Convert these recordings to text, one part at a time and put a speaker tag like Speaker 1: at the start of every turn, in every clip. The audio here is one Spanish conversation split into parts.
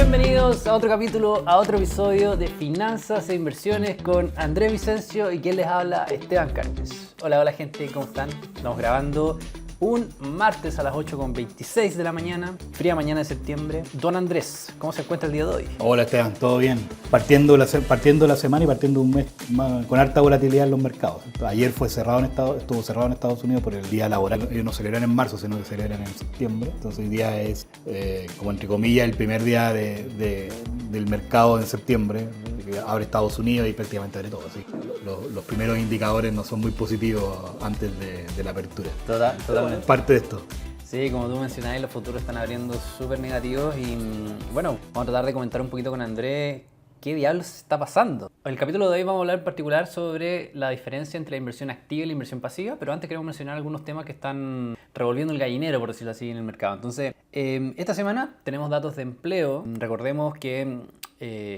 Speaker 1: Bienvenidos a otro capítulo, a otro episodio de Finanzas e Inversiones con Andrés Vicencio y quien les habla, Esteban Cartes. Hola gente, ¿cómo están? Estamos grabando un martes a las 8:26 de la mañana, fría mañana de septiembre. Don Andrés, ¿cómo se encuentra el día de hoy?
Speaker 2: Hola Esteban, ¿todo bien? Partiendo la semana y partiendo un mes con harta volatilidad en los mercados. Ayer estuvo cerrado en Estados Unidos por el día laboral. Ellos no celebran en marzo, sino que celebran en septiembre. Entonces hoy día es, como entre comillas, el primer día del mercado en septiembre. Abre Estados Unidos y prácticamente abre todo. ¿Sí? Los primeros indicadores no son muy positivos antes de la apertura.
Speaker 1: Totalmente.
Speaker 2: Parte de esto.
Speaker 1: Sí, como tú mencionabas, los futuros están abriendo súper negativos y bueno, vamos a tratar de comentar un poquito con Andrés qué diablos está pasando. En el capítulo de hoy vamos a hablar en particular sobre la diferencia entre la inversión activa y la inversión pasiva, pero antes queremos mencionar algunos temas que están revolviendo el gallinero, por decirlo así, en el mercado. Entonces, esta semana tenemos datos de empleo. Recordemos que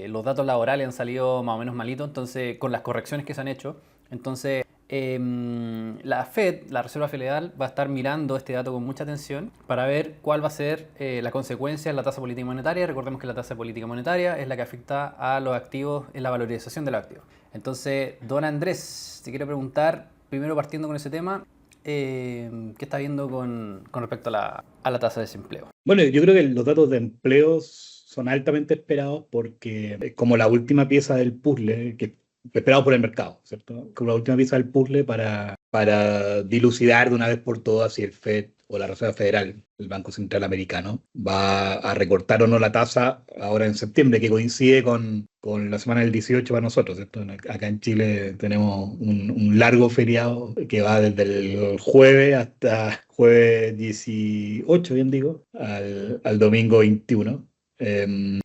Speaker 1: los datos laborales han salido más o menos malitos, entonces con las correcciones que se han hecho. Entonces, la Fed, la Reserva Federal, va a estar mirando este dato con mucha atención para ver cuál va a ser la consecuencia en la tasa política monetaria. Recordemos que la tasa política monetaria es la que afecta a los activos en la valorización de los activos. Entonces, don Andrés, te quiero preguntar, primero partiendo con ese tema, ¿qué está viendo con respecto a la tasa de desempleo?
Speaker 2: Bueno, yo creo que los datos de empleo son altamente esperados porque es como la última pieza del puzzle que esperado por el mercado, ¿cierto? Como la última pieza del puzzle para dilucidar de una vez por todas si el Fed o la Reserva Federal, el Banco Central Americano, va a recortar o no la tasa ahora en septiembre, que coincide con la semana del 18 para nosotros, ¿cierto? Acá en Chile tenemos un largo feriado que va desde el jueves hasta jueves 18, bien digo, al domingo 21.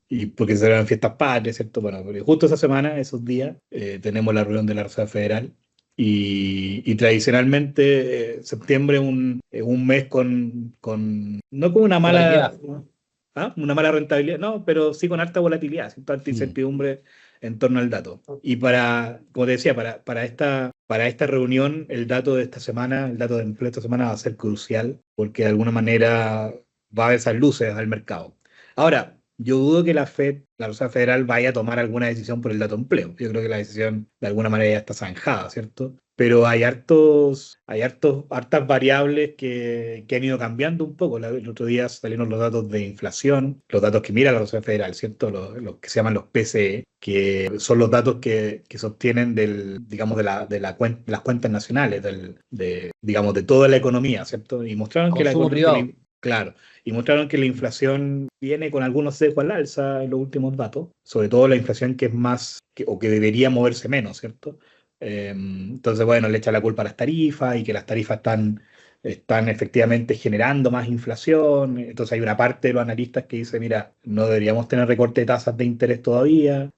Speaker 2: Y porque se celebran fiestas patrias, ¿cierto? Bueno, porque justo esa semana, esos días, tenemos la reunión de la Reserva Federal y tradicionalmente septiembre es un mes no con una mala, una mala rentabilidad, no, pero sí con alta volatilidad, ¿cierto? Alta incertidumbre en torno al dato. Y como te decía, para esta reunión, el dato de esta semana, el dato de empleo de esta semana va a ser crucial porque de alguna manera va a dar esas luces al mercado. Ahora, yo dudo que la Fed, la Reserva Federal, vaya a tomar alguna decisión por el dato de empleo. Yo creo que la decisión de alguna manera ya está zanjada, ¿cierto? Pero hay hartas variables que han ido cambiando un poco. El otro día salieron los datos de inflación, los datos que mira la Reserva Federal, ¿cierto? Los que se llaman los PCE, que son los datos que se obtienen digamos, de las cuentas nacionales, digamos, de toda la economía, ¿cierto? Y mostraron
Speaker 1: Consumo privado.
Speaker 2: Claro, y mostraron que la inflación viene con algunos sesgos al alza en los últimos datos, sobre todo la inflación que es o que debería moverse menos, ¿cierto? Entonces, bueno, le echa la culpa a las tarifas y que las tarifas están efectivamente generando más inflación. Entonces hay una parte de los analistas que dice, mira, no deberíamos tener recorte de tasas de interés todavía.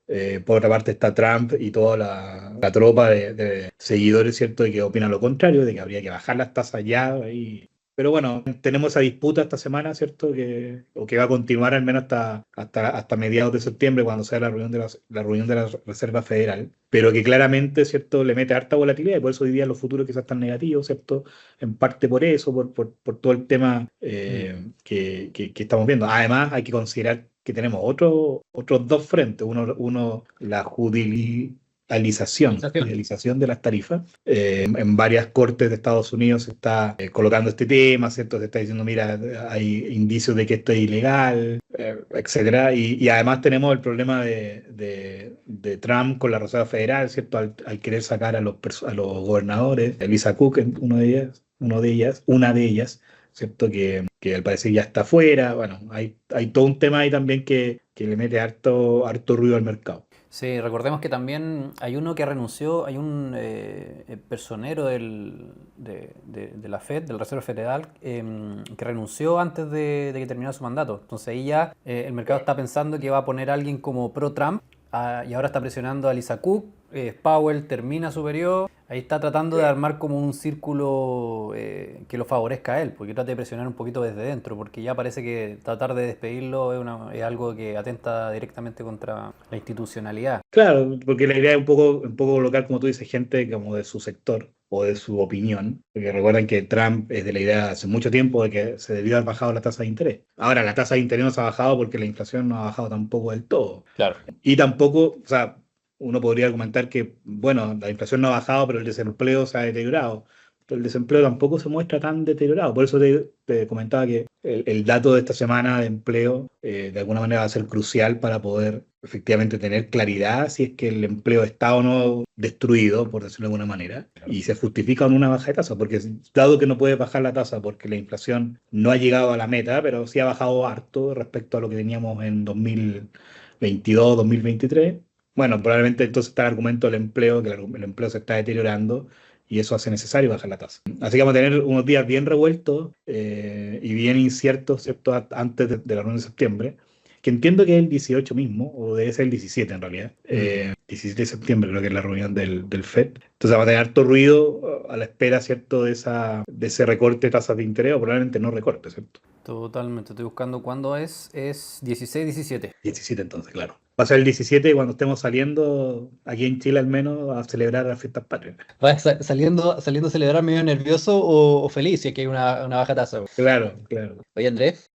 Speaker 2: Por otra parte está Trump y toda la tropa de seguidores, ¿cierto?, de que opinan lo contrario, de que habría que bajar las tasas ya. Pero bueno, tenemos esa disputa esta semana, ¿cierto? O que va a continuar al menos hasta mediados de septiembre, cuando sea la reunión de la Reserva Federal, pero que claramente, ¿cierto?, le mete harta volatilidad y por eso hoy día los futuros quizás están negativos, ¿cierto? En parte por eso, por todo el tema que estamos viendo. Además, hay que considerar que tenemos otros dos frentes. Uno la judicialización de las tarifas. En varias cortes de Estados Unidos se está colocando este tema, ¿cierto? Se está diciendo, mira, hay indicios de que esto es ilegal, etcétera. Y además tenemos el problema de Trump con la Reserva Federal, ¿cierto? Al querer sacar a los gobernadores, Lisa Cook, una de ellas, ¿cierto? Que al parecer ya está fuera. Bueno, hay todo un tema ahí también que le mete harto ruido al mercado.
Speaker 1: Sí, recordemos que también hay uno que renunció, hay un personero de la Fed, del Reserva Federal, que renunció antes de que terminara su mandato. Entonces ahí ya el mercado está pensando que va a poner a alguien como pro-Trump y ahora está presionando a Lisa Cook. Powell termina su periodo, ahí está tratando de armar como un círculo que lo favorezca a él, porque trata de presionar un poquito desde dentro, porque ya parece que tratar de despedirlo es algo que atenta directamente contra la institucionalidad.
Speaker 2: Claro, porque la idea es un poco colocar, como tú dices, gente como de su sector, o de su opinión, porque recuerden que Trump es de la idea hace mucho tiempo de que se debió haber bajado la tasa de interés. Ahora, la tasa de interés no se ha bajado porque la inflación no ha bajado tampoco del todo.
Speaker 1: Claro.
Speaker 2: Y tampoco, o sea, uno podría argumentar que, bueno, la inflación no ha bajado, pero el desempleo se ha deteriorado. Pero el desempleo tampoco se muestra tan deteriorado. Por eso te comentaba que el dato de esta semana de empleo de alguna manera va a ser crucial para poder efectivamente tener claridad si es que el empleo está o no destruido, por decirlo de alguna manera, y se justifica con una baja de tasa, porque dado que no puede bajar la tasa porque la inflación no ha llegado a la meta, pero sí ha bajado harto respecto a lo que teníamos en 2022, 2023. Bueno, probablemente entonces está el argumento del empleo, que el empleo se está deteriorando y eso hace necesario bajar la tasa. Así que vamos a tener unos días bien revueltos y bien inciertos, ¿cierto? Antes de la reunión de septiembre, que entiendo que es el 18 mismo, o debe ser el 17 en realidad. 17 de septiembre creo que es la reunión del FED. Entonces vamos a tener harto ruido a la espera, ¿cierto? De ese recorte de tasas de interés, o probablemente no recorte, ¿cierto?
Speaker 1: Totalmente, estoy buscando cuándo es 16, 17.
Speaker 2: 17 entonces, claro. Va a ser el 17 cuando estemos saliendo, aquí en Chile al menos, a celebrar las fiestas patrias.
Speaker 1: Saliendo a celebrar medio nervioso o feliz si es que hay una baja tasa.
Speaker 2: Claro, claro.
Speaker 1: Oye, Andrés,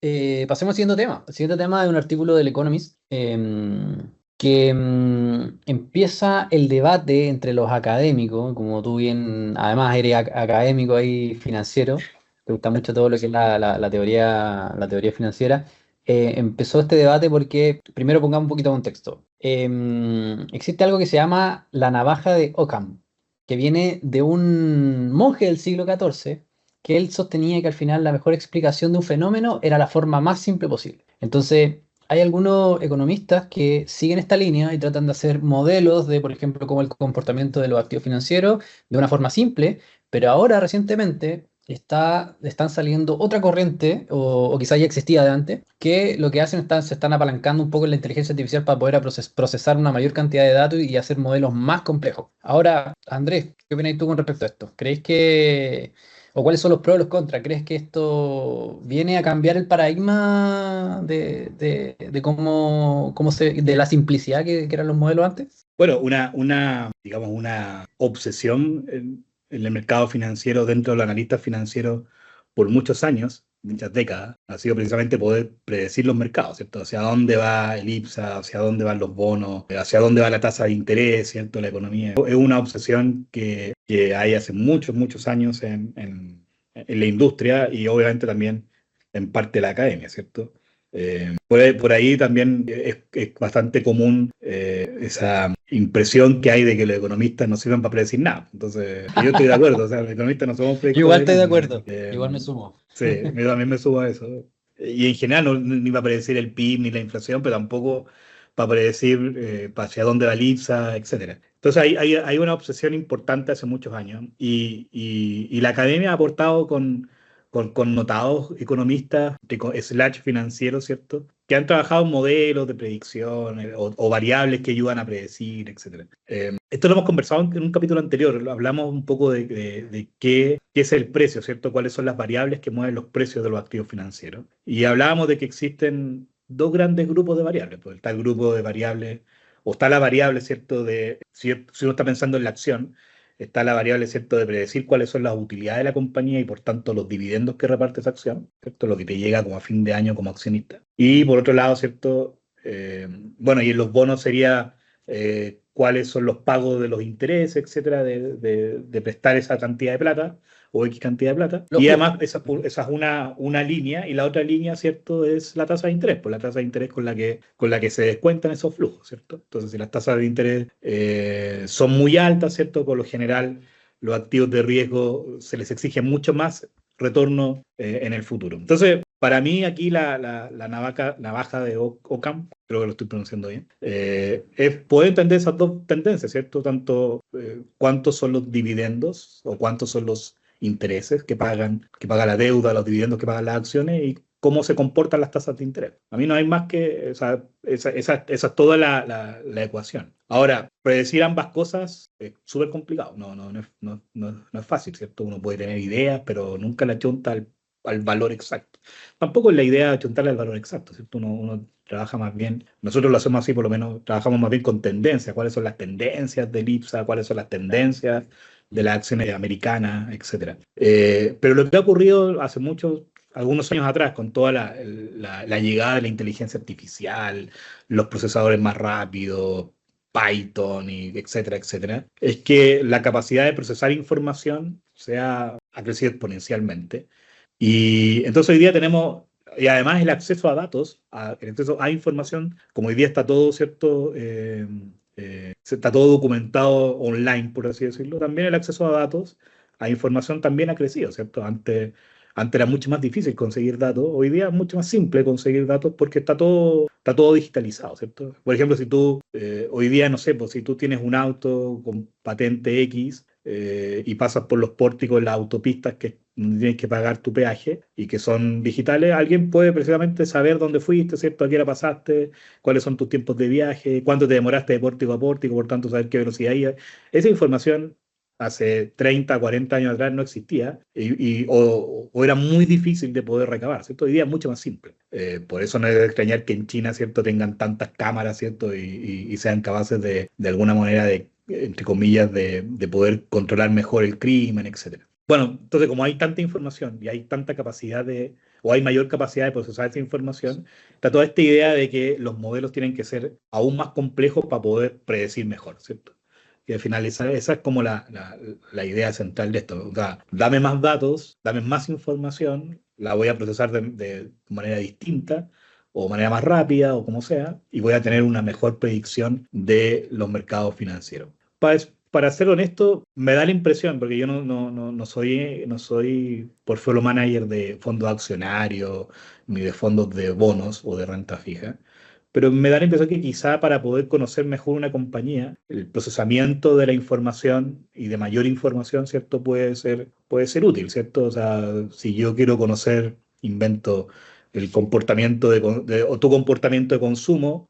Speaker 1: pasemos al siguiente tema. El siguiente tema es un artículo del Economist que empieza el debate entre los académicos, como tú bien, además eres académico ahí financiero, te gusta mucho todo lo que es la teoría financiera. Empezó este debate porque, primero pongamos un poquito de contexto. Existe algo que se llama la navaja de Occam, que viene de un monje del siglo XIV, que él sostenía que al final la mejor explicación de un fenómeno era la forma más simple posible. Entonces, hay algunos economistas que siguen esta línea y tratan de hacer modelos de, por ejemplo, cómo el comportamiento de los activos financieros de una forma simple, pero ahora recientemente están saliendo otra corriente, o quizás ya existía de antes, que lo que hacen se están apalancando un poco en la inteligencia artificial para poder procesar una mayor cantidad de datos y hacer modelos más complejos. Ahora, Andrés, ¿qué opinas tú con respecto a esto? ¿Crees que ¿O cuáles son los pros y los contras? ¿Crees que esto viene a cambiar el paradigma de de la simplicidad que eran los modelos antes?
Speaker 2: Bueno, digamos, una obsesión en el mercado financiero dentro de los analistas financieros por muchos años, muchas décadas, ha sido precisamente poder predecir los mercados, ¿cierto? Hacia dónde va el IPSA, hacia dónde van los bonos, hacia dónde va la tasa de interés, ¿cierto? La economía. Es una obsesión que hay hace muchos, muchos años en la industria y obviamente también en parte de la academia, ¿cierto? Por ahí también es bastante común esa impresión que hay de que los economistas no sirven para predecir nada. Entonces, yo estoy de acuerdo, o sea, los economistas no somos
Speaker 1: Yo igual
Speaker 2: predictores
Speaker 1: estoy de
Speaker 2: de nada.
Speaker 1: acuerdo, igual me sumo.
Speaker 2: Sí, yo también me subo a eso. Y en general no, ni para predecir el PIB ni la inflación, pero tampoco para predecir hacia dónde va el IPSA, etcétera. Entonces hay una obsesión importante hace muchos años y la academia ha aportado con notados economistas, slash financieros, ¿cierto? Que han trabajado en modelos de predicción o variables que ayudan a predecir, etcétera. Esto lo hemos conversado en un capítulo anterior, hablamos un poco de qué es el precio, ¿cierto? Cuáles son las variables que mueven los precios de los activos financieros. Y hablábamos de que existen dos grandes grupos de variables. Pues está el grupo de variables, o está la variable, ¿cierto? Si uno está pensando en la acción, está la variable, ¿cierto?, de predecir cuáles son las utilidades de la compañía y por tanto los dividendos que reparte esa acción, ¿cierto? Lo que te llega como a fin de año como accionista. Y por otro lado, ¿cierto? Bueno, y en los bonos sería cuáles son los pagos de los intereses, etcétera, de prestar esa cantidad de plata o X cantidad de plata.
Speaker 1: Los
Speaker 2: Y
Speaker 1: flujos.
Speaker 2: además esa es una línea y la otra línea, ¿cierto?, es la tasa de interés, pues la tasa de interés con la que se descuentan esos flujos, ¿cierto? Entonces, si las tasas de interés son muy altas, ¿cierto?, por lo general los activos de riesgo se les exige mucho más retorno en el futuro. Entonces, para mí aquí la navaja de Occam, creo que lo estoy pronunciando bien, es poder entender esas dos tendencias, ¿cierto? Tanto cuántos son los dividendos o cuántos son los intereses que paga la deuda, los dividendos que pagan las acciones y cómo se comportan las tasas de interés. A mí no hay más que, o sea, esa es toda la ecuación. Ahora, predecir ambas cosas es súper complicado, no es fácil, ¿cierto? Uno puede tener ideas, pero nunca le achunta al valor exacto. Tampoco es la idea de achuntarle al valor exacto, ¿cierto? Uno trabaja más bien, nosotros lo hacemos así, por lo menos trabajamos más bien con tendencias, cuáles son las tendencias del IPSA, cuáles son las tendencias de las acciones americanas, etcétera. Pero lo que ha ocurrido hace algunos años atrás, con toda la llegada de la inteligencia artificial, los procesadores más rápidos, Python, y etcétera, etcétera, es que la capacidad de procesar información ha crecido exponencialmente. Y entonces hoy día tenemos, y además el acceso a datos, el acceso a información, como hoy día está todo, ¿cierto? Está todo documentado online, por así decirlo. También el acceso a datos, a información también ha crecido, ¿cierto? Antes era mucho más difícil conseguir datos, hoy día es mucho más simple conseguir datos porque está todo digitalizado, ¿cierto? Por ejemplo, si tú, hoy día, no sé, pues si tú tienes un auto con patente X y pasas por los pórticos en las autopistas que tienes que pagar tu peaje y que son digitales, alguien puede precisamente saber dónde fuiste, ¿cierto? A qué hora pasaste, cuáles son tus tiempos de viaje, cuánto te demoraste de pórtico a pórtico, por tanto, saber qué velocidad iba. Esa información hace 30, 40 años atrás no existía o era muy difícil de poder recabar, ¿cierto? Hoy día es mucho más simple. Por eso no es de extrañar que en China, ¿cierto?, tengan tantas cámaras, ¿cierto?, y sean capaces de alguna manera entre comillas, de poder controlar mejor el crimen, etcétera. Bueno, entonces como hay tanta información y hay tanta capacidad o hay mayor capacidad de procesar esa información, está toda esta idea de que los modelos tienen que ser aún más complejos para poder predecir mejor, ¿cierto? Y al final esa es como la idea central de esto. O sea, dame más datos, dame más información, la voy a procesar de manera distinta o manera más rápida o como sea, y voy a tener una mejor predicción de los mercados financieros. Para ser honesto, me da la impresión, porque yo no soy portfolio manager de fondos accionarios, ni de fondos de bonos o de renta fija, pero me da la impresión que quizá para poder conocer mejor una compañía, el procesamiento de la información y de mayor información, ¿cierto? Puede ser útil, ¿cierto? O sea, si yo quiero conocer, invento el comportamiento o tu comportamiento de consumo,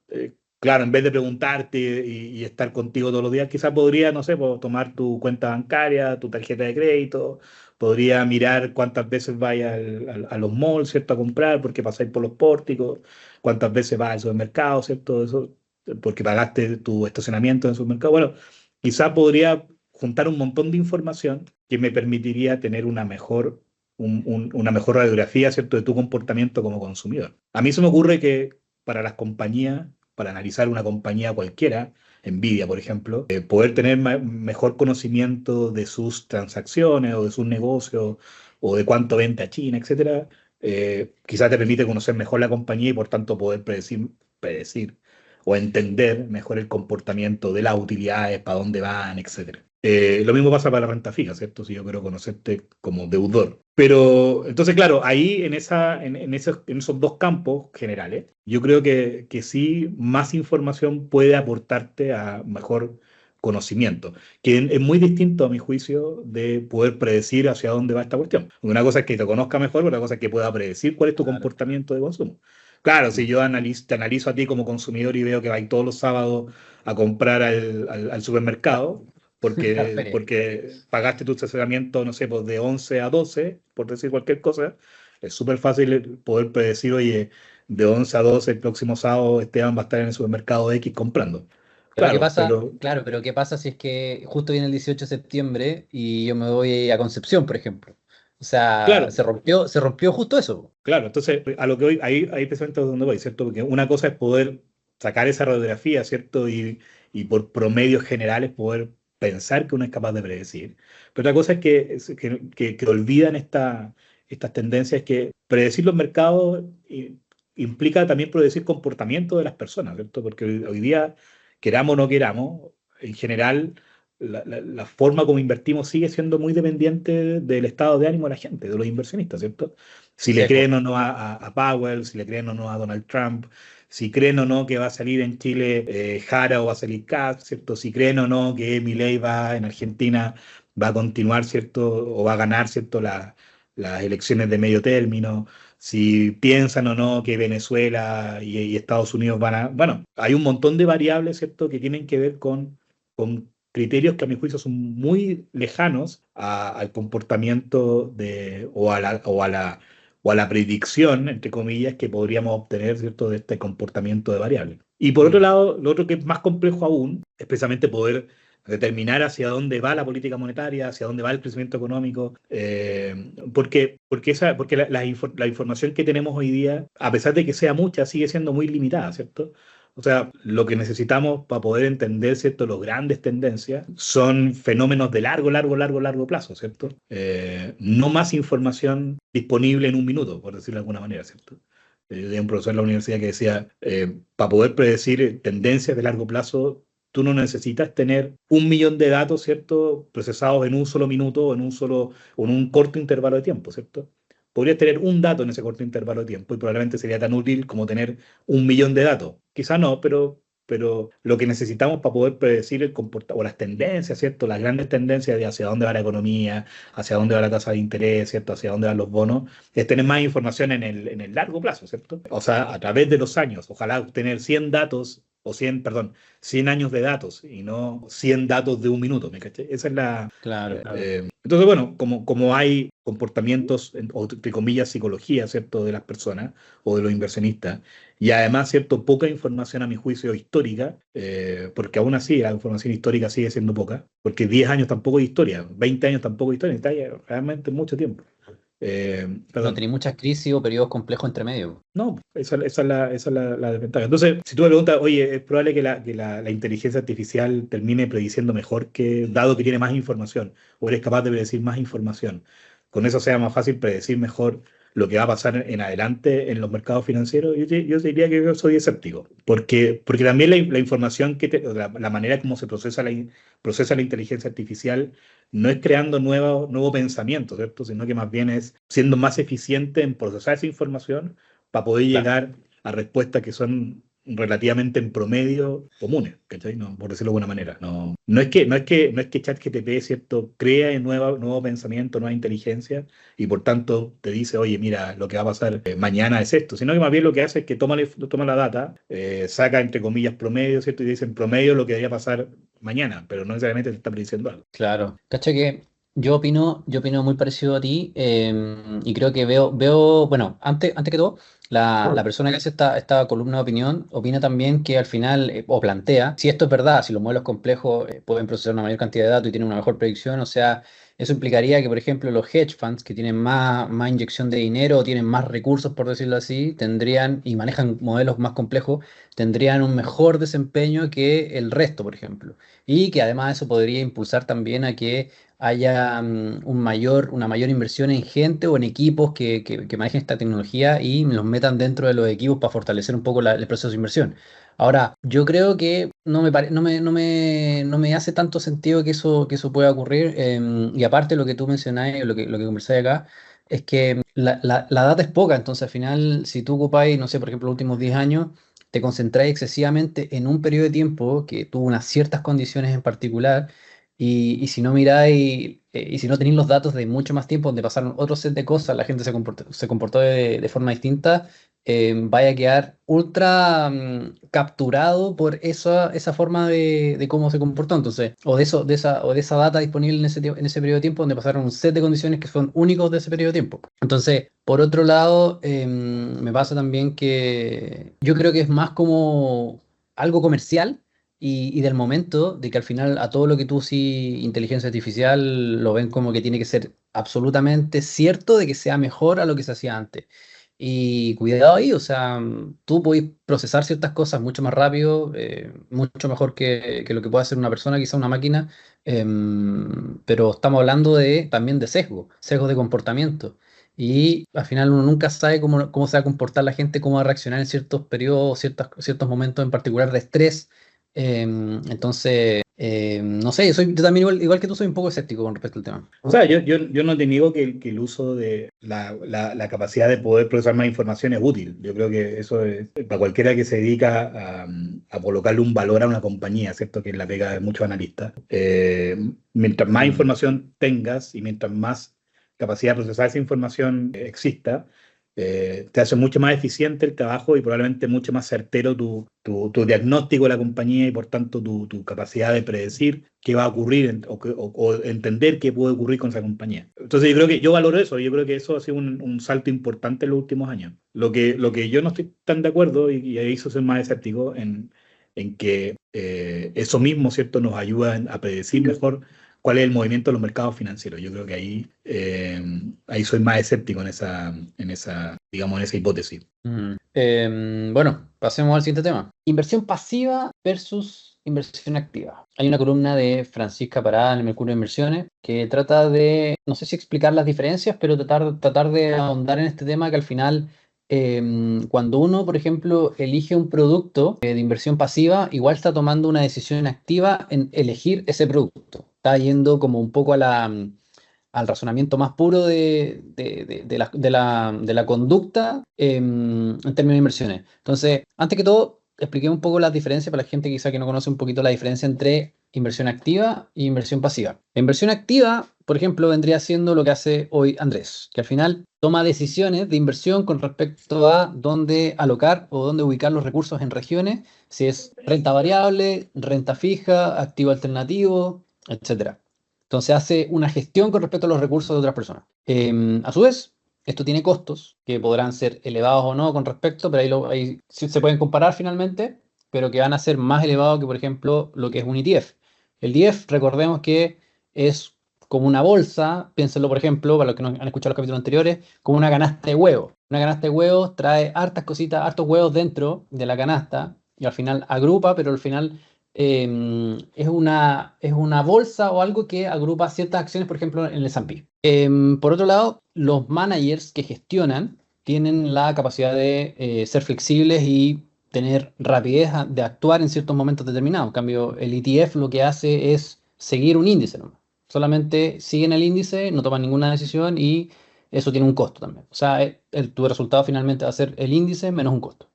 Speaker 2: claro, en vez de preguntarte y estar contigo todos los días, quizás podría, no sé, pues, tomar tu cuenta bancaria, tu tarjeta de crédito, podría mirar cuántas veces vayas a los malls, ¿cierto?, a comprar porque pasáis por los pórticos, cuántas veces vas al supermercado, ¿cierto? Eso, porque pagaste tu estacionamiento en el supermercado. Bueno, quizás podría juntar un montón de información que me permitiría tener una mejor radiografía, ¿cierto?, de tu comportamiento como consumidor. A mí se me ocurre que para las compañías, para analizar una compañía cualquiera, Nvidia, por ejemplo, poder tener mejor conocimiento de sus transacciones o de sus negocios o de cuánto vende a China, etcétera, quizás te permite conocer mejor la compañía y por tanto poder predecir o entender mejor el comportamiento de las utilidades, para dónde van, etcétera. Lo mismo pasa para la renta fija, ¿cierto? Si yo quiero conocerte como deudor. Pero, entonces, claro, ahí en esos dos campos generales, yo creo que sí, más información puede aportarte a mejor conocimiento, que es muy distinto a mi juicio de poder predecir hacia dónde va esta cuestión. Una cosa es que te conozca mejor, otra cosa es que pueda predecir cuál es tu
Speaker 1: Claro.
Speaker 2: comportamiento de consumo. Claro, si yo te analizo a ti como consumidor y veo que vas todos los sábados a comprar al
Speaker 1: La,
Speaker 2: supermercado,
Speaker 1: la
Speaker 2: porque,
Speaker 1: feria.
Speaker 2: porque pagaste tu estacionamiento, no sé, pues de 11 a 12, por decir cualquier cosa, es súper fácil poder predecir, oye, de 11 a 12 el próximo sábado Esteban va a estar en el supermercado X comprando.
Speaker 1: Pero ¿qué
Speaker 2: Claro,
Speaker 1: pasa?
Speaker 2: pero
Speaker 1: Claro, pero ¿qué pasa si es que justo viene el 18 de septiembre y yo me voy a Concepción, por ejemplo? O sea,
Speaker 2: claro,
Speaker 1: se rompió justo eso.
Speaker 2: claro, entonces a lo que voy, ahí precisamente es donde voy, ¿cierto? Porque una cosa es poder sacar esa radiografía, ¿cierto? Y por promedios generales poder pensar que uno es capaz de predecir. Pero otra cosa es que olvidan estas tendencias, que predecir los mercados implica también predecir comportamiento de las personas, ¿cierto? Porque hoy día, queramos o no queramos, en general, la forma como invertimos sigue siendo muy dependiente del estado de ánimo de la gente, de los inversionistas, ¿cierto? Si le
Speaker 1: Seco.
Speaker 2: creen o no a Powell, si le creen o no a Donald Trump, si creen o no que va a salir en Chile Jara o va a salir Kast, ¿cierto? Si creen o no que Milei en Argentina va a continuar, ¿cierto? O va a ganar, ¿cierto? Las elecciones de medio término, si piensan o no que Venezuela y Estados Unidos van a... Bueno, hay un montón de variables, ¿cierto?, que tienen que ver con criterios que a mi juicio son muy lejanos al comportamiento o a la predicción, entre comillas, que podríamos obtener, ¿cierto?, de este comportamiento de variables. Y por otro
Speaker 1: Mm.
Speaker 2: lado, lo otro que es más complejo aún es precisamente poder determinar hacia dónde va la política monetaria, hacia dónde va el crecimiento económico, porque la información que tenemos hoy día, a pesar de que sea mucha, sigue siendo muy limitada, ¿cierto? O sea, lo que necesitamos para poder entender, ¿cierto?, las grandes tendencias son fenómenos de largo plazo, ¿cierto? No más información disponible en un minuto, por decirlo de alguna manera, ¿cierto? Yo tenía un profesor en la universidad que decía, para poder predecir tendencias de largo plazo, tú no necesitas tener 1 millón de datos, ¿cierto?, procesados en un solo minuto o en un corto intervalo de tiempo, ¿cierto? Podrías tener un dato en ese corto intervalo de tiempo y probablemente sería tan útil como tener 1 millón de datos. Quizá no, pero lo que necesitamos para poder predecir el comportamiento o las tendencias, ¿cierto? Las grandes tendencias de hacia dónde va la economía, hacia dónde va la tasa de interés, ¿cierto? Hacia dónde van los bonos, es tener más información en el largo plazo, ¿cierto? O sea, a través de los años, ojalá tener 100 datos o 100, perdón, 100 años de datos y no 100 datos de un minuto, ¿me caché? Esa es la...
Speaker 1: Claro, claro.
Speaker 2: Entonces, bueno, como hay comportamientos, o entre comillas, psicología, ¿cierto?, de las personas o de los inversionistas, y además, ¿cierto?, poca información a mi juicio histórica, porque aún así la información histórica sigue siendo poca, porque 10 años tampoco es historia, 20 años tampoco es historia, está realmente mucho tiempo.
Speaker 1: No
Speaker 2: Perdón.
Speaker 1: tenéis muchas crisis o periodos complejos entre medio.
Speaker 2: No, esa es la desventaja. Entonces, si tú me preguntas, oye, es probable que la inteligencia artificial termine prediciendo mejor dado que tiene más información, o eres capaz de predecir más información, con eso sea más fácil predecir mejor lo que va a pasar en adelante en los mercados financieros, yo te diría que yo soy escéptico, porque también la información la manera como se procesa la inteligencia artificial no es creando nuevo pensamiento, ¿cierto? Sino que más bien es siendo más eficiente en procesar esa información para poder
Speaker 1: Claro.
Speaker 2: llegar a respuestas que son relativamente en promedio comunes, ¿cachai? No, por decirlo de alguna manera. No es que ChatGPT, ¿cierto?, crea nuevo pensamiento, nueva inteligencia y por tanto te dice, oye, mira, lo que va a pasar mañana es esto, sino que más bien lo que hace es que toma la data, saca entre comillas promedio, ¿cierto? Y dice en promedio lo que debería pasar mañana, pero no necesariamente te está prediciendo algo.
Speaker 1: Claro. Cacha que yo opino muy parecido a ti, y creo que veo, bueno, antes que todo, la persona que hace esta columna de opinión opina también que al final, o plantea, si esto es verdad, si los modelos complejos pueden procesar una mayor cantidad de datos y tienen una mejor predicción, o sea, eso implicaría que, por ejemplo, los hedge funds que tienen más inyección de dinero o tienen más recursos, por decirlo así, tendrían y manejan modelos más complejos, tendrían un mejor desempeño que el resto, por ejemplo. Y que además eso podría impulsar también a que haya una mayor inversión en gente o en equipos que manejen esta tecnología y los metan dentro de los equipos para fortalecer un poco el proceso de inversión. Ahora, yo creo que no me hace tanto sentido que eso pueda ocurrir. Y aparte lo que tú mencionás, lo que conversáis acá, es que la data es poca, entonces al final, si tú ocupáis, no sé, por ejemplo, los últimos 10 años, te concentráis excesivamente en un periodo de tiempo que tuvo unas ciertas condiciones en particular, y si no miráis, y si no tenéis los datos de mucho más tiempo, donde pasaron otro set de cosas, la gente se comportó de forma distinta, vaya a quedar ultra capturado por esa forma de cómo se comportó. Entonces, o de esa data disponible en ese periodo de tiempo, donde pasaron un set de condiciones que son únicos de ese periodo de tiempo. Entonces, por otro lado, me pasa también que yo creo que es más como algo comercial y del momento, de que al final a todo lo que tú sí, inteligencia artificial, lo ven como que tiene que ser absolutamente cierto de que sea mejor a lo que se hacía antes. Y cuidado ahí, o sea, tú podés procesar ciertas cosas mucho más rápido, mucho mejor que lo que puede hacer una persona, quizá una máquina, pero estamos hablando también de sesgos de comportamiento. Y al final uno nunca sabe cómo se va a comportar la gente, cómo va a reaccionar en ciertos periodos, ciertos momentos en particular de estrés. Entonces, no sé, yo también igual que tú soy un poco escéptico con respecto al tema.
Speaker 2: O sea, yo no te niego que el uso de la capacidad de poder procesar más información es útil. Yo creo que eso es para cualquiera que se dedica a colocarle un valor a una compañía, ¿cierto? Que es la pega de muchos analistas. Mientras más
Speaker 1: Mm.
Speaker 2: información tengas y mientras más capacidad de procesar esa información exista, te hace mucho más eficiente el trabajo y probablemente mucho más certero tu diagnóstico de la compañía y por tanto tu capacidad de predecir qué va a ocurrir o entender qué puede ocurrir con esa compañía. Entonces yo creo que yo valoro eso, yo creo que eso ha sido un salto importante en los últimos años. Lo que yo no estoy tan de acuerdo y ahí eso soy más escéptico en que eso mismo, ¿cierto?, nos ayuda a predecir mejor cuál es el movimiento de los mercados financieros. Yo creo que ahí soy más escéptico digamos, en esa hipótesis.
Speaker 1: Bueno, pasemos al siguiente tema. Inversión pasiva versus inversión activa. Hay una columna de Francisca Parada en el Mercurio de Inversiones que trata de, no sé si explicar las diferencias, pero tratar de ahondar en este tema que al final, cuando uno, por ejemplo, elige un producto de inversión pasiva, igual está tomando una decisión activa en elegir ese producto. Está yendo como un poco al razonamiento más puro de la conducta en términos de inversiones. Entonces, antes que todo, expliqué un poco las diferencias para la gente quizá que no conoce un poquito la diferencia entre inversión activa e inversión pasiva. La inversión activa, por ejemplo, vendría siendo lo que hace hoy Andrés, que al final toma decisiones de inversión con respecto a dónde alocar o dónde ubicar los recursos en regiones, si es renta variable, renta fija, activo alternativo, etcétera. Entonces hace una gestión con respecto a los recursos de otras personas. A su vez, esto tiene costos que podrán ser elevados o no con respecto, pero ahí sí se pueden comparar finalmente, pero que van a ser más elevados que, por ejemplo, lo que es un ETF. El ETF, recordemos que es como una bolsa, piénsenlo, por ejemplo, para los que no han escuchado los capítulos anteriores, como una canasta de huevos. Una canasta de huevos trae hartas cositas, hartos huevos dentro de la canasta y al final agrupa, pero al final es una bolsa o algo que agrupa ciertas acciones, por ejemplo, en el S&P. Por otro lado, los managers que gestionan tienen la capacidad de ser flexibles y tener rapidez de actuar en ciertos momentos determinados. En cambio, el ETF lo que hace es seguir un índice, ¿no? Solamente siguen el índice, no toman ninguna decisión y eso tiene un costo también. O sea, tu resultado finalmente va a ser el índice menos un costo.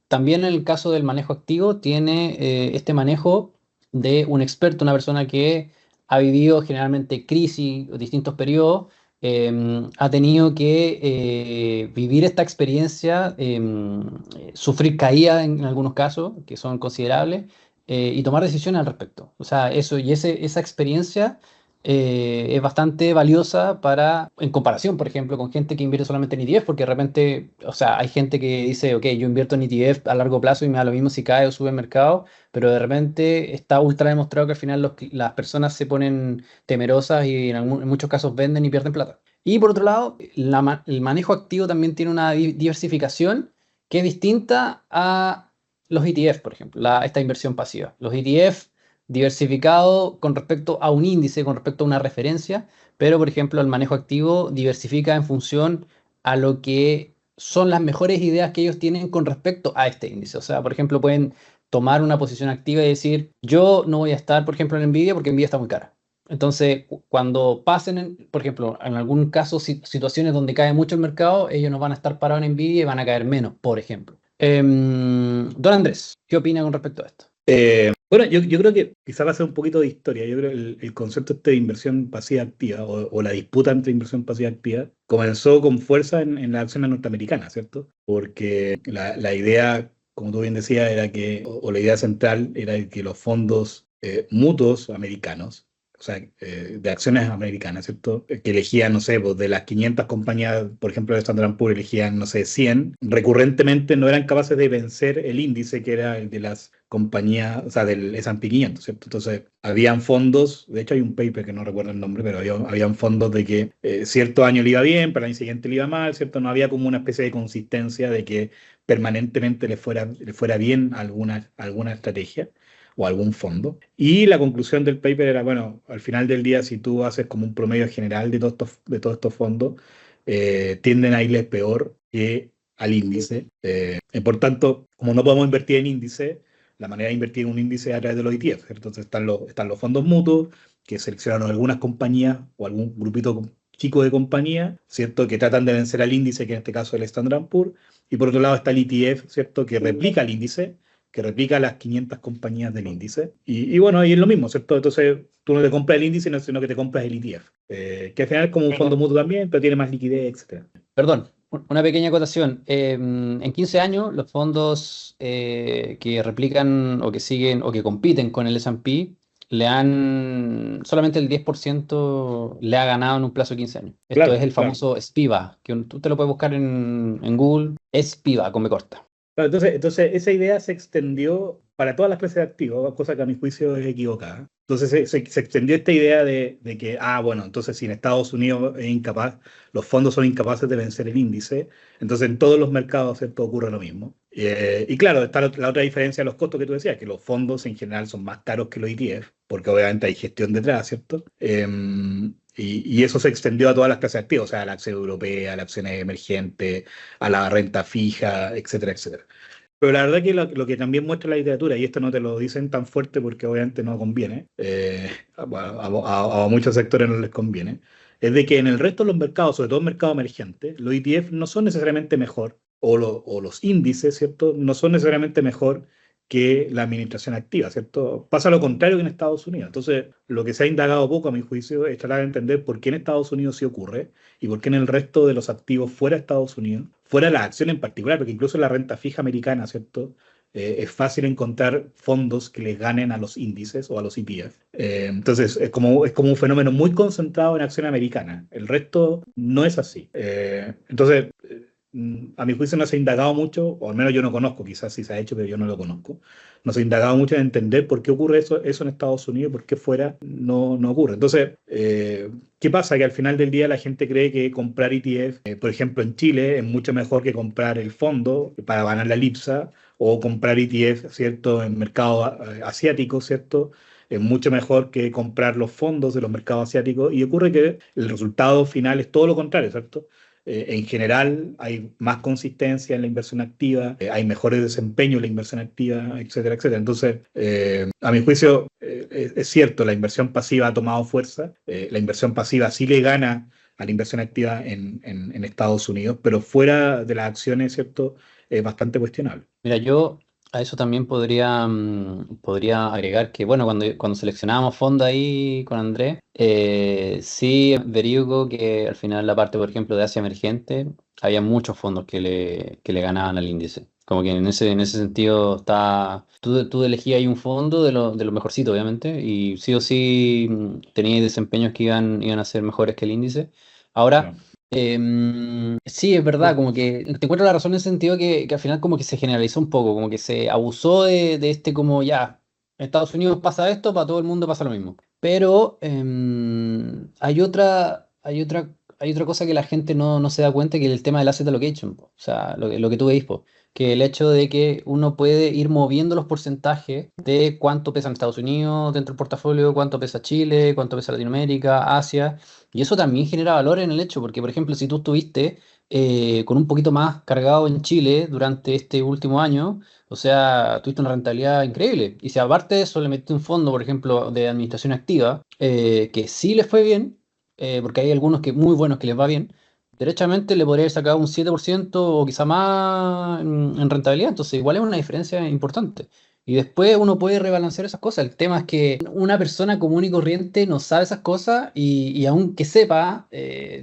Speaker 1: También en el caso del manejo activo, tiene este manejo de un experto, una persona que ha vivido generalmente crisis o distintos periodos, ha tenido que vivir esta experiencia, sufrir caídas en algunos casos, que son considerables, y tomar decisiones al respecto. O sea, esa experiencia es bastante valiosa en comparación, por ejemplo, con gente que invierte solamente en ETF, porque de repente, o sea, hay gente que dice, ok, yo invierto en ETF a largo plazo y me da lo mismo si cae o sube el mercado, pero de repente está ultra demostrado que al final las personas se ponen temerosas y en muchos casos venden y pierden plata. Y por otro lado, el manejo activo también tiene una diversificación que es distinta a los ETF, por ejemplo, esta inversión pasiva. Los ETF diversificado con respecto a un índice, con respecto a una referencia, pero por ejemplo el manejo activo diversifica en función a lo que son las mejores ideas que ellos tienen con respecto a este índice. O sea, por ejemplo, pueden tomar una posición activa y decir, yo no voy a estar, por ejemplo, en Nvidia porque Nvidia está muy cara. Entonces, cuando pasen, por ejemplo, en algún caso, situaciones donde cae mucho el mercado, ellos no van a estar parados en Nvidia y van a caer menos, por ejemplo. Don Andrés, ¿qué opina con respecto a esto?
Speaker 2: Bueno, yo creo que quizá va a ser un poquito de historia. Yo creo que el concepto de inversión pasiva activa o la disputa entre inversión pasiva activa comenzó con fuerza en las acciones norteamericanas, ¿cierto? Porque la idea, como tú bien decías, era que, o la idea central era que los fondos mutuos americanos, o sea, de acciones americanas, ¿cierto? Que elegían, no sé, pues de las 500 compañías, por ejemplo, de Standard & Poor's elegían, no sé, 100, recurrentemente no eran capaces de vencer el índice que era el de las compañías, o sea, del S&P 500, ¿cierto? Entonces, habían fondos, de hecho hay un paper que no recuerdo el nombre, pero habían fondos de que cierto año le iba bien, pero el año siguiente le iba mal, ¿cierto? No había como una especie de consistencia de que permanentemente le fuera bien alguna estrategia o algún fondo. Y la conclusión del paper era, bueno, al final del día, si tú haces como un promedio general de todos estos fondos, tienden a irles peor que al índice. Por tanto, como no podemos invertir en índice, la manera de invertir en un índice es a través de los ETF. Entonces están los fondos mutuos, que seleccionan algunas compañías o algún grupito chico de compañías, ¿cierto? Que tratan de vencer al índice, que en este caso es el Standard Poor's. Y por otro lado está el ETF, ¿cierto? Que replica el índice, que replica las 500 compañías del índice. Y bueno, ahí es lo mismo, ¿cierto? Entonces tú no te compras el índice, sino que te compras el ETF, que al final es como un fondo mutuo también, pero tiene más liquidez, etc.
Speaker 1: Perdón, una pequeña acotación. En 15 años, los fondos que replican o que siguen o que compiten con el S&P solamente el 10% le ha ganado en un plazo de 15 años. Esto
Speaker 2: Claro,
Speaker 1: es el
Speaker 2: claro.
Speaker 1: famoso SPIVA, que tú te lo puedes buscar en Google, SPIVA, con B corta.
Speaker 2: Claro, entonces esa idea se extendió para todas las clases de activos, cosa que a mi juicio es equivocada. Entonces se extendió esta idea de que, bueno, entonces si en Estados Unidos es incapaz, los fondos son incapaces de vencer el índice, entonces en todos los mercados, ¿cierto?, ocurre lo mismo. Y claro, está la otra diferencia de los costos que tú decías, que los fondos en general son más caros que los ETF, porque obviamente hay gestión detrás, ¿cierto? Y eso se extendió a todas las clases de activos, o sea, a la acción europea, a la acción emergente, a la renta fija, etcétera, etcétera. Pero la verdad que lo que también muestra la literatura, y esto no te lo dicen tan fuerte porque obviamente no conviene, bueno, a muchos sectores no les conviene, es de que en el resto de los mercados, sobre todo el mercado emergente, los ETF no son necesariamente mejor, o los índices, ¿cierto? No son necesariamente mejor que la administración activa, ¿cierto? Pasa lo contrario que en Estados Unidos. Entonces, lo que se ha indagado poco, a mi juicio, es tratar de entender por qué en Estados Unidos sí ocurre y por qué en el resto de los activos fuera de Estados Unidos, fuera de las acciones en particular, porque incluso en la renta fija americana, ¿cierto? Es fácil encontrar fondos que les ganen a los índices o a los ETF. Entonces, es como un fenómeno muy concentrado en acción americana. El resto no es así. A mi juicio no se ha indagado mucho, o al menos yo no conozco, quizás sí se ha hecho, pero yo no lo conozco. No se ha indagado mucho en entender por qué ocurre eso en Estados Unidos y por qué fuera no ocurre. Entonces, ¿qué pasa? Que al final del día la gente cree que comprar ETF, por ejemplo, en Chile, es mucho mejor que comprar el fondo para ganar la Lipsa, o comprar ETF, ¿cierto?, en mercado asiático, ¿cierto? Es mucho mejor que comprar los fondos de los mercados asiáticos, y ocurre que el resultado final es todo lo contrario, ¿cierto? En general hay más consistencia en la inversión activa, hay mejores desempeños en la inversión activa, etcétera, etcétera. Entonces, a mi juicio, es cierto, la inversión pasiva ha tomado fuerza, la inversión pasiva sí le gana a la inversión activa en Estados Unidos, pero fuera de las acciones, ¿cierto?, es bastante cuestionable.
Speaker 1: Mira, yo a eso también podría agregar que, bueno, cuando seleccionábamos fondos ahí con Andrés, sí verifico que al final la parte, por ejemplo, de Asia emergente, había muchos fondos que le ganaban al índice. Como que en ese sentido tú elegías ahí un fondo de lo mejorcito, obviamente, y sí o sí tenías desempeños que iban a ser mejores que el índice. Ahora,
Speaker 2: Claro.
Speaker 1: sí, es verdad, como que te encuentro la razón en el sentido que al final como que se generalizó un poco, como que se abusó de este como ya, en Estados Unidos pasa esto, para todo el mundo pasa lo mismo. Pero hay otra cosa que la gente no se da cuenta, que es el tema del asset allocation, po. O sea, lo que tú veis, po, que el hecho de que uno puede ir moviendo los porcentajes de cuánto pesa en Estados Unidos dentro del portafolio, cuánto pesa Chile, cuánto pesa Latinoamérica, Asia. Y eso también genera valor en el hecho, porque por ejemplo, si tú estuviste con un poquito más cargado en Chile durante este último año, o sea, tuviste una rentabilidad increíble. Y si aparte de eso le metiste un fondo, por ejemplo, de administración activa, que sí les fue bien, porque hay algunos que muy buenos que les va bien, derechamente le podría haber sacado un 7% o quizá más en rentabilidad. Entonces, igual es una diferencia importante. Y después uno puede rebalancear esas cosas. El tema es que una persona común y corriente no sabe esas cosas y aunque sepa,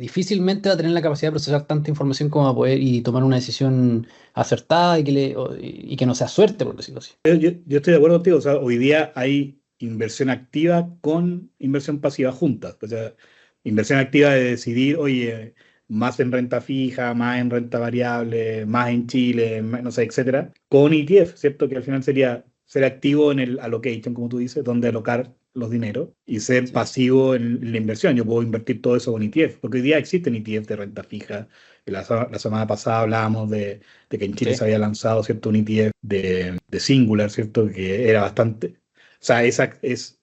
Speaker 1: difícilmente va a tener la capacidad de procesar tanta información como va a poder y tomar una decisión acertada y que no sea suerte, por decirlo así.
Speaker 2: Yo estoy de acuerdo contigo, o sea, hoy día hay inversión activa con inversión pasiva juntas. O sea, inversión activa de decidir, oye, más en renta fija, más en renta variable, más en Chile, no sé, etcétera, con ETF, ¿cierto? Que al final sería ser activo en el allocation, como tú dices, donde alocar los dineros, y ser
Speaker 1: Sí,
Speaker 2: pasivo en la inversión. Yo puedo invertir todo eso con ETF, porque hoy día existen ETF de renta fija. La semana pasada hablábamos de que en Chile se
Speaker 1: sí,
Speaker 2: había lanzado, ¿cierto?, un ETF de Singular, ¿cierto?, que era bastante, o sea, en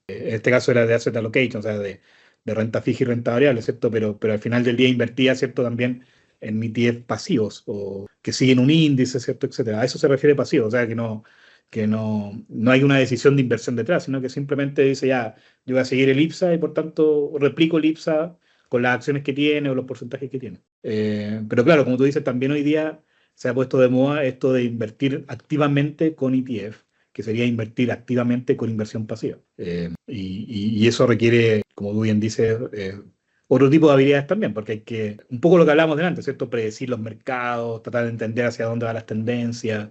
Speaker 2: este caso era de asset allocation, o sea, de renta fija y renta variable, ¿cierto? Pero al final del día invertía, ¿cierto?, también en ETF pasivos, o que siguen un índice, ¿cierto?, etcétera. A eso se refiere pasivo, o sea, que no hay una decisión de inversión detrás, sino que simplemente dice, ya, yo voy a seguir el IPSA y por tanto replico el IPSA con las acciones que tiene o los porcentajes que tiene. Pero claro, como tú dices, también hoy día se ha puesto de moda esto de invertir activamente con ETF, que sería invertir activamente con inversión pasiva. Y eso requiere, como tú bien dices, otro tipo de habilidades también, porque hay que, un poco lo que hablamos delante, ¿cierto? Predecir los mercados, tratar de entender hacia dónde van las tendencias.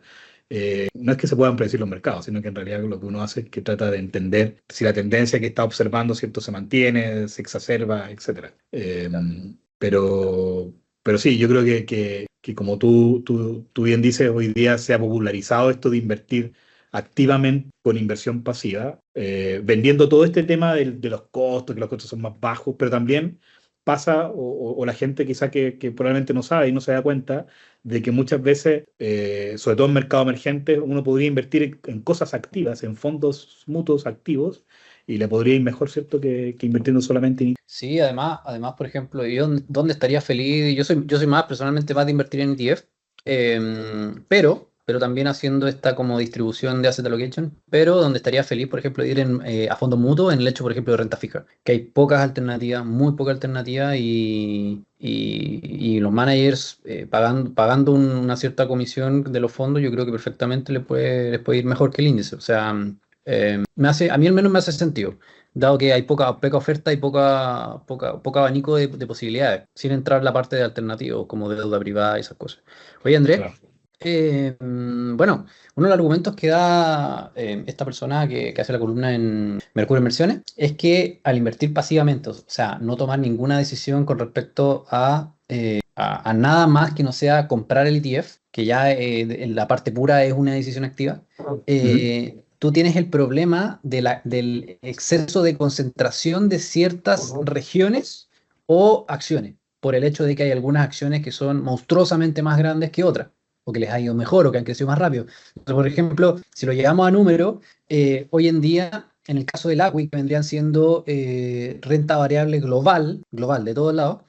Speaker 2: No es que se puedan predecir los mercados, sino que en realidad lo que uno hace es que trata de entender si la tendencia que está observando, ¿cierto?, se mantiene, se exacerba, etcétera.
Speaker 1: claro.
Speaker 2: Pero, pero sí, yo creo que que como tú bien dices, hoy día se ha popularizado esto de invertir activamente con inversión pasiva, vendiendo todo este tema de los costos, que los costos son más bajos, pero también pasa, o la gente quizá que probablemente no sabe y no se da cuenta, de que muchas veces, sobre todo en mercados emergentes, uno podría invertir en cosas activas, en fondos mutuos activos, y le podría ir mejor, ¿cierto?, que invirtiendo solamente en...
Speaker 1: Sí, además, por ejemplo, yo dónde estaría feliz, yo soy más personalmente más de invertir en ETF, pero también haciendo esta como distribución de asset allocation, pero donde estaría feliz, por ejemplo, de ir a fondo mutuo en el hecho, por ejemplo, de renta fija, que hay pocas alternativas, muy pocas alternativas y los managers pagando una cierta comisión de los fondos, yo creo que perfectamente les puede ir mejor que el índice. O sea, a mí al menos me hace sentido dado que hay poca oferta y poca abanico de posibilidades, sin entrar en la parte de alternativos como de deuda privada y esas cosas. Oye, Andrés,
Speaker 2: Claro.
Speaker 1: bueno, uno de los argumentos que da esta persona que hace la columna en Mercurio Inversiones es que al invertir pasivamente, o sea, no tomar ninguna decisión con respecto a nada más que no sea comprar el ETF, que ya en la parte pura es una decisión activa,
Speaker 2: Ujú.
Speaker 1: tú tienes el problema del exceso de concentración de ciertas regiones o acciones, por el hecho de que hay algunas acciones que son monstruosamente más grandes que otras, o que les ha ido mejor, o que han crecido más rápido. Entonces, por ejemplo, si lo llevamos a número, hoy en día, en el caso del ACWI, que vendrían siendo renta variable global de todos lados,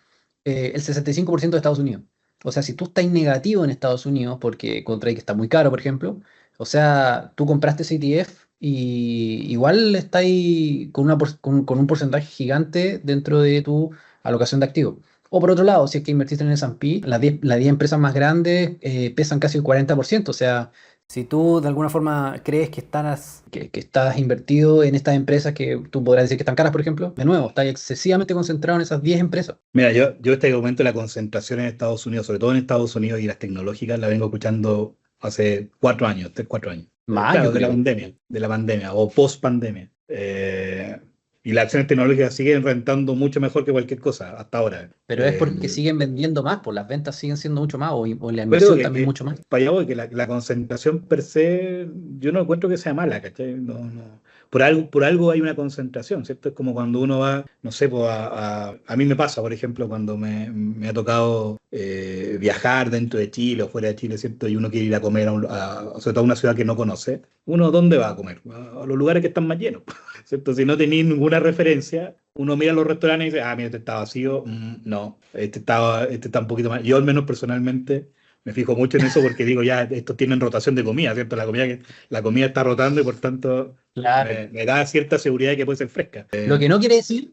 Speaker 1: el 65% de Estados Unidos. O sea, si tú estás negativo en Estados Unidos porque contrae que está muy caro, por ejemplo, o sea, tú compraste ese ETF y igual está ahí con un porcentaje gigante dentro de tu alocación de activos. O por otro lado, si es que invertiste en el S&P, las 10 empresas más grandes pesan casi el 40%. O sea, si tú de alguna forma crees que estás invertido en estas empresas que tú podrás decir que están caras, por ejemplo, de nuevo, estás excesivamente concentrado en esas 10 empresas.
Speaker 2: Mira, yo este aumento de la concentración en Estados Unidos, sobre todo en Estados Unidos y las tecnológicas, la vengo escuchando hace 4 años, 3, 4 años.
Speaker 1: Más,
Speaker 2: Claro,
Speaker 1: yo
Speaker 2: de la
Speaker 1: creo.
Speaker 2: pandemia, o post pandemia. Y las acciones tecnológicas siguen rentando mucho mejor que cualquier cosa hasta ahora.
Speaker 1: Pero es porque siguen vendiendo más, pues las ventas siguen siendo mucho más, o la
Speaker 2: Pero
Speaker 1: inversión también mucho más.
Speaker 2: para allá voy, que la concentración per se, yo no encuentro que sea mala, ¿cachai? No, no. Por algo hay una concentración, ¿cierto? Es como cuando uno va, no sé, pues a mí me pasa, por ejemplo, cuando me ha tocado viajar dentro de Chile o fuera de Chile, ¿cierto? Y uno quiere ir a comer, sobre todo a una ciudad que no conoce, ¿uno dónde va a comer? A los lugares que están más llenos, ¿cierto? Si no tenéis ninguna referencia, uno mira los restaurantes y dice, mira, este está vacío, no, este está un poquito más. Yo al menos personalmente me fijo mucho en eso porque digo, ya, estos tienen rotación de comida, ¿cierto? La comida está rotando y por tanto
Speaker 1: Claro.
Speaker 2: me da cierta seguridad de que puede ser fresca.
Speaker 1: Lo que no quiere decir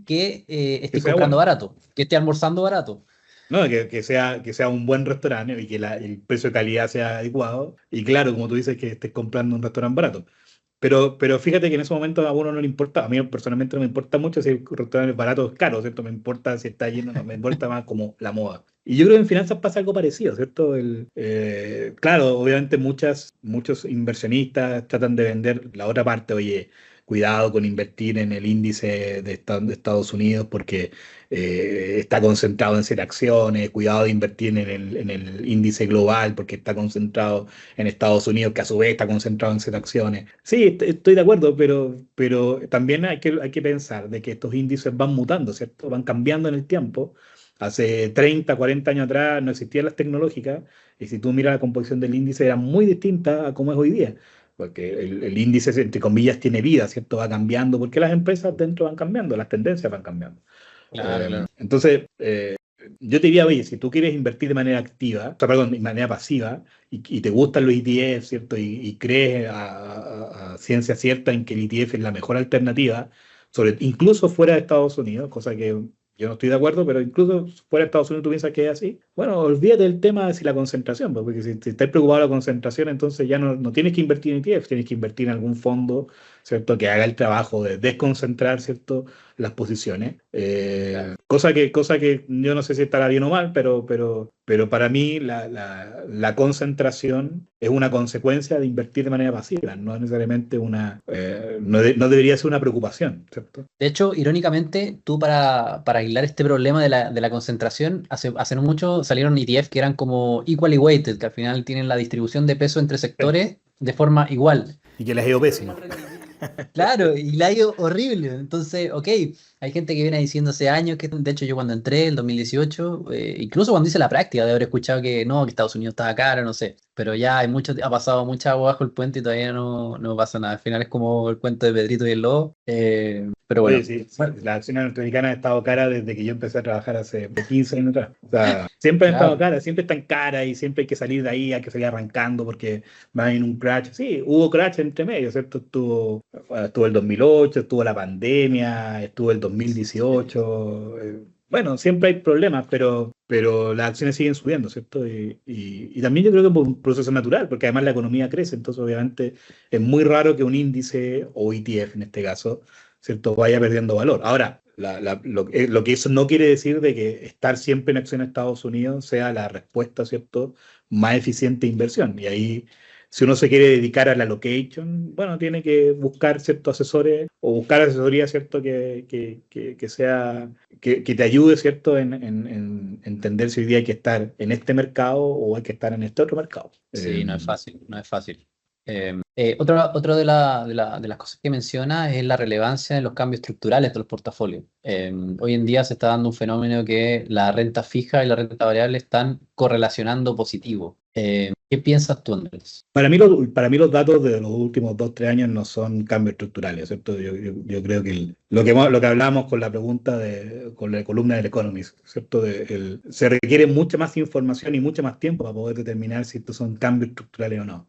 Speaker 1: que
Speaker 2: Que
Speaker 1: estés
Speaker 2: sea
Speaker 1: comprando
Speaker 2: bueno,
Speaker 1: barato, que estés almorzando barato.
Speaker 2: ¿no? Que sea un buen restaurante y que el precio de calidad sea adecuado. Y claro, como tú dices, que estés comprando un restaurante barato. Pero fíjate que en ese momento a uno no le importa, a mí personalmente no me importa mucho si el restaurante es barato o es caro, ¿cierto? Me importa si está lleno, no, me importa más como la moda. Y yo creo que en finanzas pasa algo parecido, ¿cierto? Claro, obviamente muchos inversionistas tratan de vender la otra parte, oye, cuidado con invertir en el índice de Estados Unidos porque está concentrado en ciertas acciones, cuidado de invertir en el índice global porque está concentrado en Estados Unidos, que a su vez está concentrado en ciertas acciones. Sí, estoy de acuerdo, pero también hay que pensar de que estos índices van mutando, ¿cierto? Van cambiando en el tiempo. Hace 30, 40 años atrás no existían las tecnológicas y si tú miras la composición del índice era muy distinta a cómo es hoy día. Porque el índice, entre comillas, tiene vida, ¿cierto? Va cambiando porque las empresas dentro van cambiando, las tendencias van cambiando.
Speaker 1: Claro, claro.
Speaker 2: Entonces, yo te diría, oye, si tú quieres invertir de manera activa, o sea, perdón, de manera pasiva, y te gustan los ETF, ¿cierto? Y crees a ciencia cierta en que el ETF es la mejor alternativa, incluso fuera de Estados Unidos, cosa que yo no estoy de acuerdo, pero incluso fuera de Estados Unidos tú piensas que es así. Bueno, olvídate del tema de si la concentración, pues, porque si estás preocupado de la concentración, entonces ya no tienes que invertir en ETF, tienes que invertir en algún fondo, ¿cierto? Que haga el trabajo de desconcentrar, ¿cierto? Las posiciones. Cosa que yo no sé si estará bien o mal, pero para mí la concentración es una consecuencia de invertir de manera pasiva, no necesariamente no debería ser una preocupación, ¿cierto?
Speaker 1: De hecho, irónicamente, tú para aislar este problema de la concentración, hace no mucho año salieron ETF que eran como equally weighted, que al final tienen la distribución de peso entre sectores de forma igual.
Speaker 2: Y que les ha ido pésimo.
Speaker 1: Claro, y la ha ido horrible. Entonces, ok, hay gente que viene diciendo hace años que, de hecho, yo cuando entré, en 2018, incluso cuando hice la práctica, de haber escuchado que no, que Estados Unidos estaba caro, no sé. Pero ya ha pasado mucha agua bajo el puente y todavía no pasa nada. Al final es como el cuento de Pedrito y el lobo. Pero bueno.
Speaker 2: Oye, sí, las acciones norteamericanas han estado caras desde que yo empecé a trabajar hace 15 años atrás. O sea, siempre han estado
Speaker 1: Claro.
Speaker 2: caras, siempre están caras y siempre hay que salir de ahí, hay que salir arrancando porque va a ir un crash. Sí, hubo crash entre medio, ¿cierto? Estuvo el 2008, estuvo la pandemia, estuvo el 2018. Bueno, siempre hay problemas, pero las acciones siguen subiendo, ¿cierto? Y también yo creo que por un proceso natural, porque además la economía crece, entonces obviamente es muy raro que un índice o ETF en este caso, ¿cierto? Vaya perdiendo valor. Ahora, lo que eso no quiere decir de que estar siempre en acción en Estados Unidos sea la respuesta, ¿cierto? Más eficiente de inversión. Y ahí, si uno se quiere dedicar a la allocation, bueno, tiene que buscar ciertos asesores o buscar asesoría, ¿cierto? Que sea, que te ayude, ¿cierto? En entender si hoy día hay que estar en este mercado o hay que estar en este otro mercado.
Speaker 1: Sí, no es fácil, no es fácil. Otra de las cosas que menciona es la relevancia de los cambios estructurales de los portafolios. Hoy en día se está dando un fenómeno que la renta fija y la renta variable están correlacionando positivo. ¿Qué piensas tú, Andrés?
Speaker 2: Para mí los datos de los últimos 2, 3 años no son cambios estructurales, ¿cierto? Yo creo que lo que hablábamos con la pregunta con la columna del Economist, ¿cierto? Se requiere mucha más información y mucho más tiempo para poder determinar si estos son cambios estructurales o no.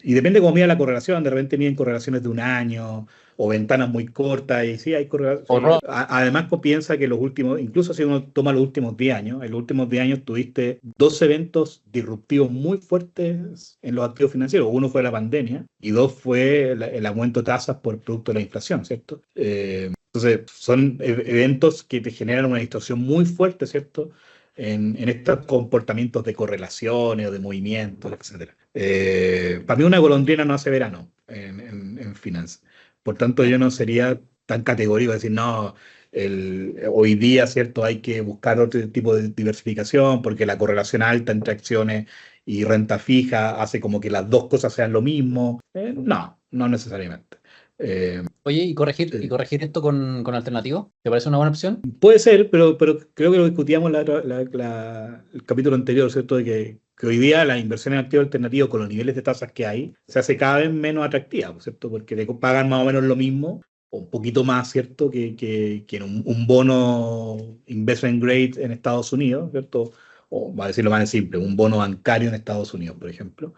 Speaker 2: Y depende cómo mida la correlación, de repente miden correlaciones de un año o ventanas muy cortas, y sí, hay correlaciones. Además, pues, piensa que incluso si uno toma los últimos 10 años, en los últimos 10 años tuviste dos eventos disruptivos muy fuertes en los activos financieros. Uno fue la pandemia y dos fue el aumento de tasas por producto de la inflación, ¿cierto? Entonces, son eventos que te generan una distorsión muy fuerte, ¿cierto? En estos comportamientos de correlaciones o de movimientos, etcétera. Para mí una golondrina no hace verano en finanzas. Por tanto, yo no sería tan categórico de decir, no, hoy día, ¿cierto? Hay que buscar otro tipo de diversificación porque la correlación alta entre acciones y renta fija hace como que las dos cosas sean lo mismo. No necesariamente.
Speaker 1: Oye, ¿y corregir esto con alternativo? ¿Te parece una buena opción?
Speaker 2: Puede ser, pero creo que lo discutíamos el capítulo anterior, ¿cierto? De que hoy día la inversión en activos alternativos con los niveles de tasas que hay se hace cada vez menos atractiva, ¿cierto? Porque te pagan más o menos lo mismo, o un poquito más, ¿cierto? Que en un bono investment grade en Estados Unidos, ¿cierto? O, va a decirlo más simple, un bono bancario en Estados Unidos, por ejemplo.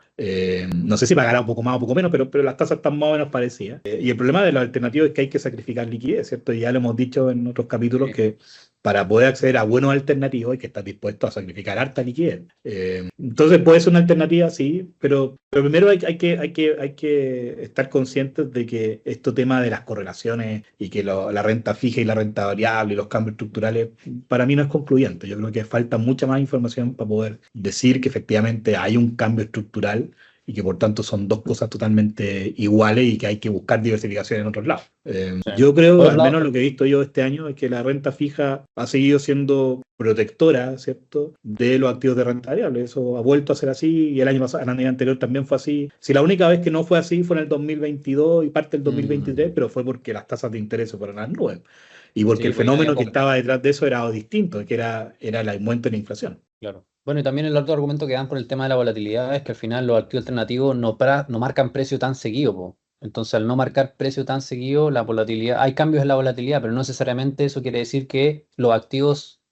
Speaker 2: No sé si pagará un poco más o un poco menos, pero las tasas están más o menos parecidas. Y el problema de los alternativos es que hay que sacrificar liquidez, ¿cierto? Y ya lo hemos dicho en otros capítulos
Speaker 1: Sí.
Speaker 2: que para poder acceder a buenos alternativos hay que estar dispuesto a sacrificar harta liquidez. Entonces puede ser una alternativa, sí, pero primero hay que estar conscientes de que este tema de las correlaciones y que la renta fija y la renta variable y los cambios estructurales, para mí no es concluyente. Yo creo que falta mucha más información para poder decir que efectivamente hay un cambio estructural y que por tanto son dos cosas totalmente iguales y que hay que buscar diversificación en otros lados.
Speaker 1: Sí.
Speaker 2: Yo creo,
Speaker 1: Por otro
Speaker 2: al
Speaker 1: lado,
Speaker 2: menos lo que he visto yo este año, es que la renta fija ha seguido siendo protectora, ¿cierto?, de los activos de renta variable. Eso ha vuelto a ser así y el año pasado, el año anterior también fue así. Si la única vez que no fue así fue en el 2022 y parte del 2023, pero fue porque las tasas de interés se fueron a las nubes y porque
Speaker 1: sí,
Speaker 2: el
Speaker 1: pues ya había
Speaker 2: fenómeno que
Speaker 1: poca.
Speaker 2: estaba detrás de eso era distinto, que era el aumento de la inflación.
Speaker 1: Claro. Bueno, y también el otro argumento que dan por el tema de la volatilidad es que al final los activos alternativos no marcan precio tan seguido, po. Entonces, al no marcar precio tan seguido, la volatilidad, hay cambios en la volatilidad, pero no necesariamente eso quiere decir que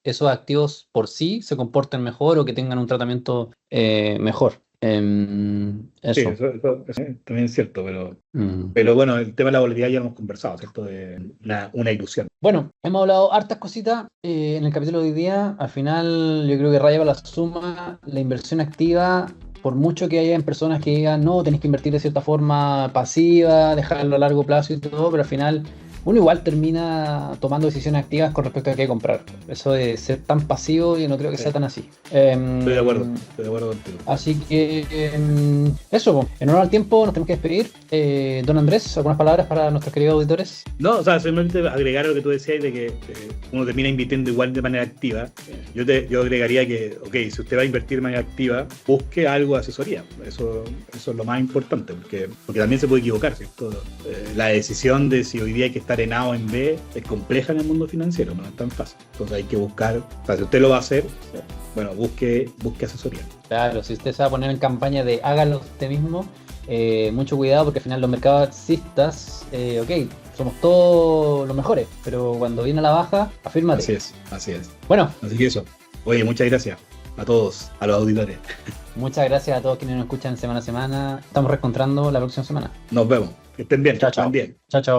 Speaker 1: esos activos por sí se comporten mejor o que tengan un tratamiento mejor.
Speaker 2: Sí,
Speaker 1: Eso.
Speaker 2: eso también es cierto,
Speaker 1: Mm.
Speaker 2: pero bueno, el tema de la volatilidad ya lo hemos conversado, ¿cierto? De una ilusión.
Speaker 1: Bueno, hemos hablado hartas cositas en el capítulo de hoy día. Al final, yo creo que raya para la suma, la inversión activa, por mucho que hayan personas que digan, no, tenés que invertir de cierta forma pasiva, dejarlo a largo plazo y todo, pero al final uno igual termina tomando decisiones activas con respecto a qué comprar. Eso de ser tan pasivo, yo no creo que sea tan así.
Speaker 2: Estoy de acuerdo contigo.
Speaker 1: Así que eso, po. En honor al tiempo nos tenemos que despedir. Don Andrés, ¿algunas palabras para nuestros queridos auditores?
Speaker 2: No, o sea, simplemente agregar a lo que tú decías de que uno termina invirtiendo igual de manera activa. Yo agregaría que, ok, si usted va a invertir de manera activa, busque algo de asesoría. Eso es lo más importante, porque también se puede equivocar, ¿cierto? La decisión de si hoy día hay que estar en A o en B es compleja en el mundo financiero, no es tan fácil. Entonces hay que buscar, o sea, si usted lo va a hacer, bueno, busque asesoría.
Speaker 1: Claro, si usted se va a poner en campaña de hágalo usted mismo, mucho cuidado porque al final los mercados alcistas, ok, somos todos los mejores, pero cuando viene a la baja, afírmate.
Speaker 2: Así es.
Speaker 1: Bueno.
Speaker 2: Así que eso. Oye, muchas gracias a todos, a los auditores.
Speaker 1: Muchas gracias a todos quienes nos escuchan semana a semana. Estamos reencontrando la próxima semana.
Speaker 2: Nos vemos. Que estén bien.
Speaker 1: Chao, chao.
Speaker 2: Estén bien.
Speaker 1: Chao, chao.